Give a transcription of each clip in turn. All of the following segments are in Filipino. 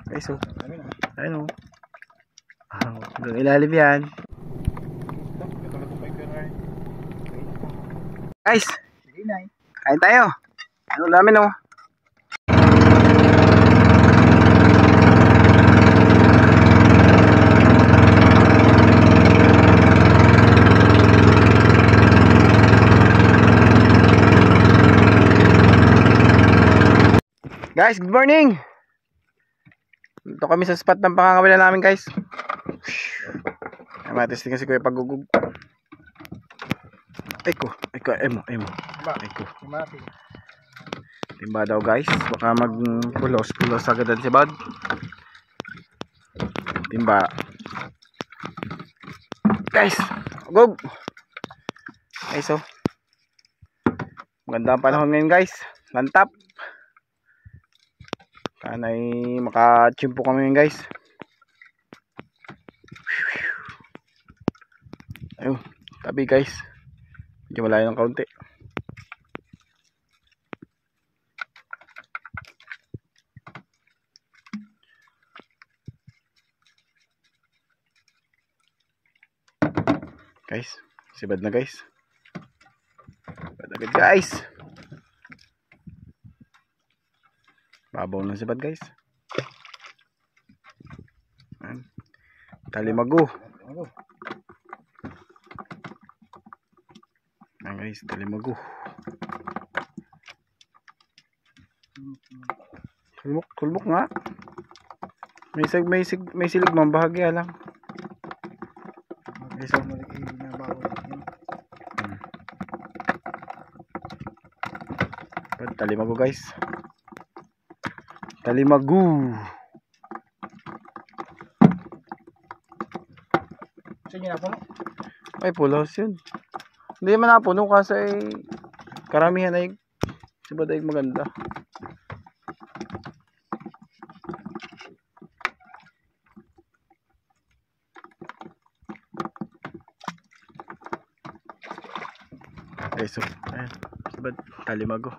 Guys, oh. Ayun, oh. Hanggang ilalim yan. Guys, kain tayo. Ano namin, oh. Guys, good morning. Dito kami sa spot ng pangangawila namin, guys. Matesting kasi ko yung pagugug. Eko, emo. Eko. Timba daw, guys. Baka magpulos agad si Bad. Timba. Guys, gug. Guys, oh. Maganda ang panahon ngayon, guys. Lantap. Kanay makachimpo kami ngayon, guys. Ayun, tabi, guys. Medyo malayo ng kaunti. Guys, sibad na, guys. Sibad agad, guys. Babaw ng sibad, guys. Talimago. Ayan, guys, talimago. Tulbok nga. May silig man bahagya lang. Guys, oh. Talimago, guys. Talimago. Sige na puno. Ay, pulos yun. Hindi man napuno kasi karamihan ay sibad ay maganda. Okay, so ayan, sibad, talimago.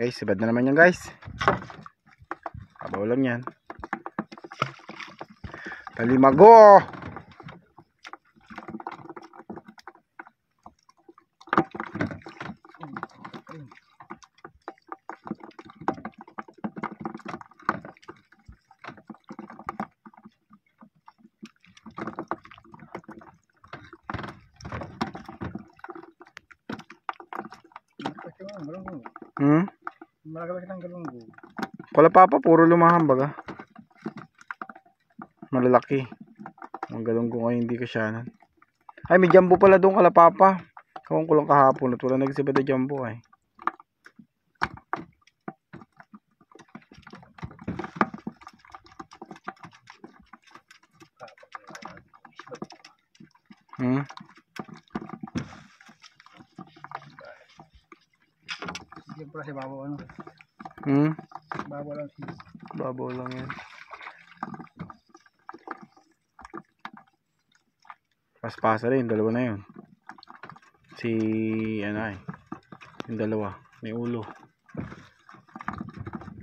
Guys, sibad na naman yan, guys. Kabaw lang yan. Talimago. Malaki ng galunggo. Kalapapa, puro lumahang baga. Malalaki. Ang galunggo ngayon hindi kasyanan. Ay, may jumbo pala doon, kalapapa. Kawang ko lang kahapon at wala nagsibad na jumbo ay. Sige pala si babaw ano. Babaw lang siya. Babaw lang yan. Paspasa rin, dalawa na yun. Si ano ay, yung dalawa, may ulo.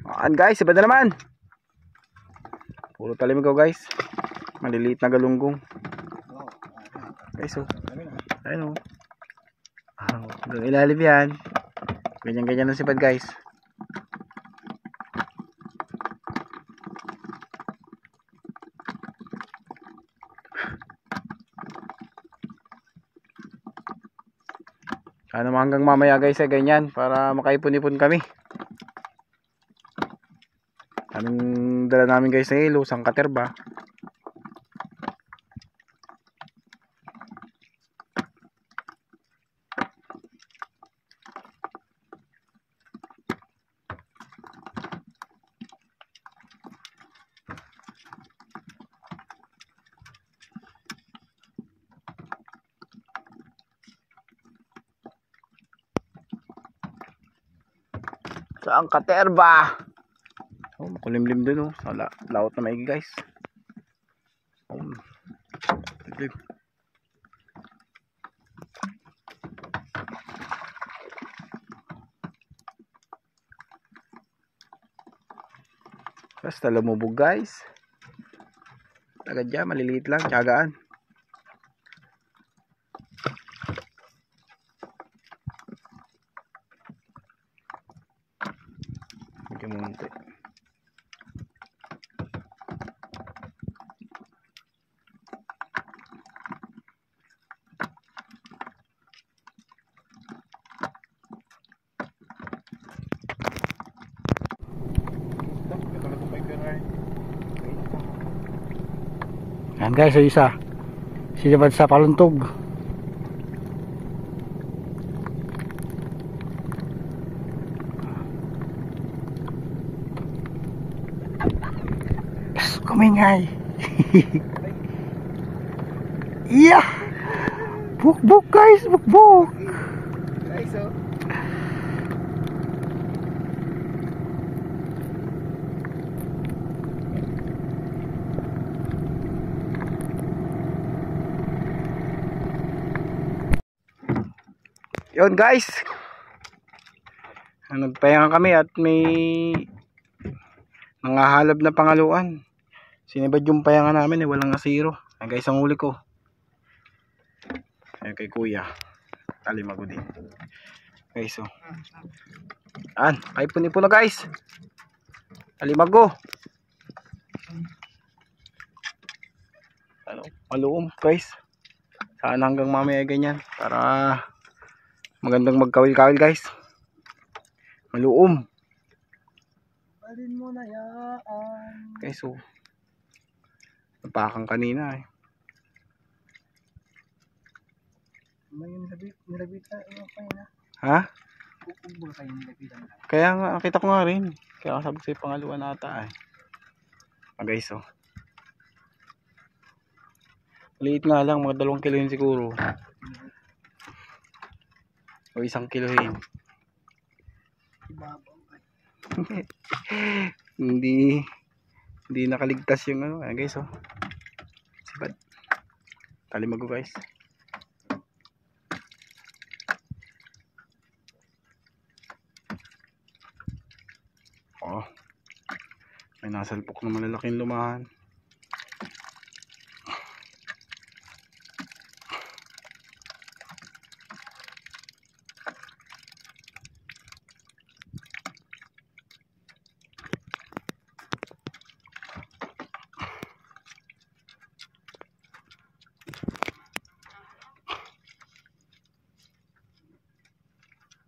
Ayan, guys, iba na naman. Puro talim ko, guys. Maliliit na galunggong. Guys, oh. Ayun, oh. Hanggang ilalim yan. Ganyan-ganyan ang sipad, guys. Ano hanggang mamaya, guys, ay ganyan para makaipon-ipon kami. Anong dala namin, guys, na ilo, sangkaterba. Saan katerba? Oh, makulimlim dun, oh. Sa laot na maigi, guys. Oh. Tiglim. Basta lumubog guys. Agad dyan, maliliit lang, tiyagaan. Medyo munti. Yan guys, so isa sinabad sa paluntog. Yes, kumingay. Yeah, buk guys, buk Guys, oh. Yun guys, nagpahinga kami at may nangahalab na pangaluan. Sinibad yung pahinga namin walang asiro. Ayan guys, ang huli ko. Ayan kay kuya, talimago din guys. So kaipon-ipon na guys, talimago. Maluom guys, sana hanggang mamaya ganyan para magandang magkawil-kawil guys. Maluom. Alin mo na yan. Guys, so napakang kanina eh. May nilabit na. Ha? Kung kayo nilabitan na. Kaya nga, nakita ko nga rin. Kaya kasabog sa'yo pangaluan ata eh. Guys, so liit nga lang, mga 2 kilo yun siguro. O 1 kilohin. hindi nakaligtas yung ano. Ayan guys, oh. Sibad. Talimago guys. Oh. May nasalpok na malalaking lumahan.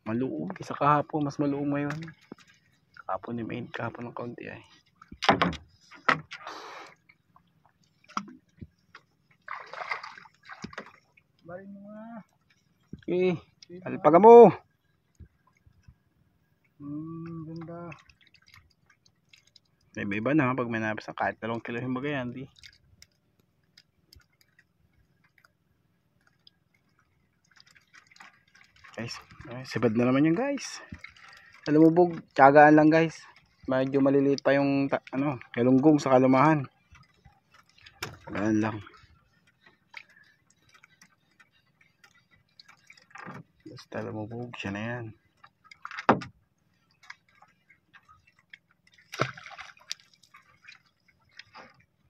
Maluom kaysa kahapon, mas maluom ngayon. Kahapon ni main, kahapon ng kaunti ay. Bali mo nga. Okay, alpaga mo. Ganda. Iba na pag may napis na kahit 2 kilo yung bagay yan, di. Guys, sibad na naman yun guys. Lumubog, tiyagaan lang guys. Medyo maliliit pa yung galunggong sa kalumahan. Ganun lang. Basta lumubog siya na yan.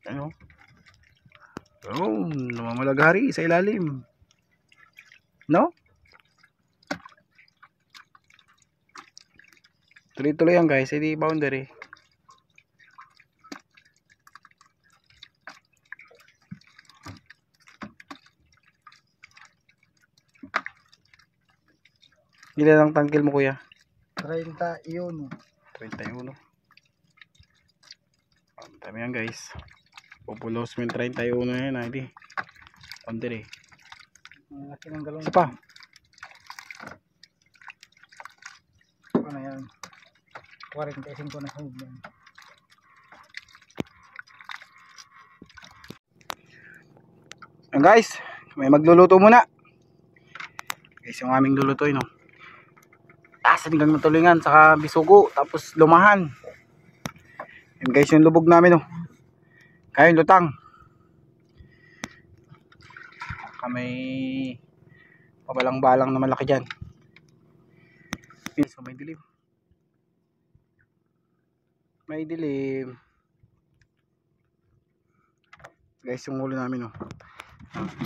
Ano? Oh, namamalagari sa ilalim. No? Tuloy-tuloy yan guys, hindi boundary. Ilan lang tangkil mo kuya? 31. 31. Tama yan guys. Populos mo yung 31 yan, hindi. Boundary. Ang laki ng galong. Isa pa. Ano yan? 45 na hug yan. Yan guys, may magluluto muna. Guys, yung aming lulutuin, no. Sinigang na tulingan, saka bisugo, tapos lumahan. Yan guys, yung lubog namin, no. Kaya yung lutang. May pabalang-balang na malaki dyan. So may dilim. May dilim. Guys, yung huli namin oh.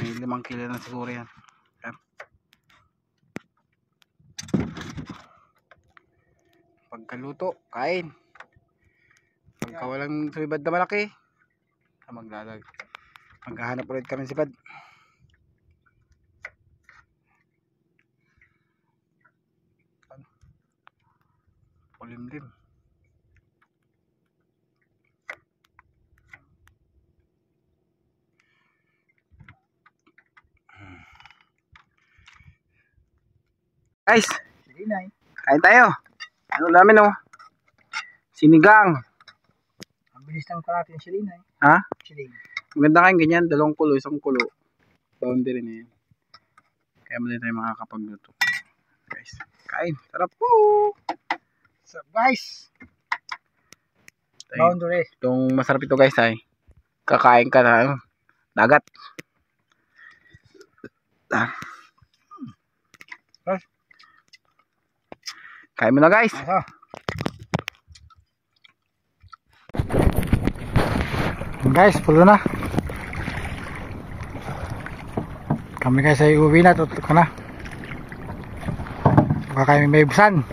May 5 kilo na siguro yan. Ayan. Pagkaluto, kain. Pagka walang sumibad na malaki, maghahanap ulit kami sibad. Kulimlim. Guys, Silinay. kain tayo. Ano namin oh? Sinigang. Ang bilis lang pa natin yung silinay. Ha? Siling. Maganda kain ganyan, 2 kulo, 1 kulo. Boundary na yan. Kaya madali tayo makakapagluto. Guys, kain. Sarap po. So guys, boundary. Itong masarap ito guys ay kakain ka na ano, dagat. Kain mo na guys. Asa? Guys, pulo na. Kami guys ay uwi na, tutok ka na. Baka kami may busan.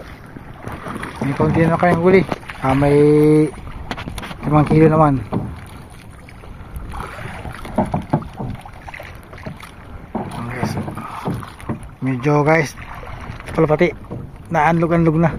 May konti na kayong huli. May 5 kilo naman. Guys, medyo guys, pati naanlog-anlog na.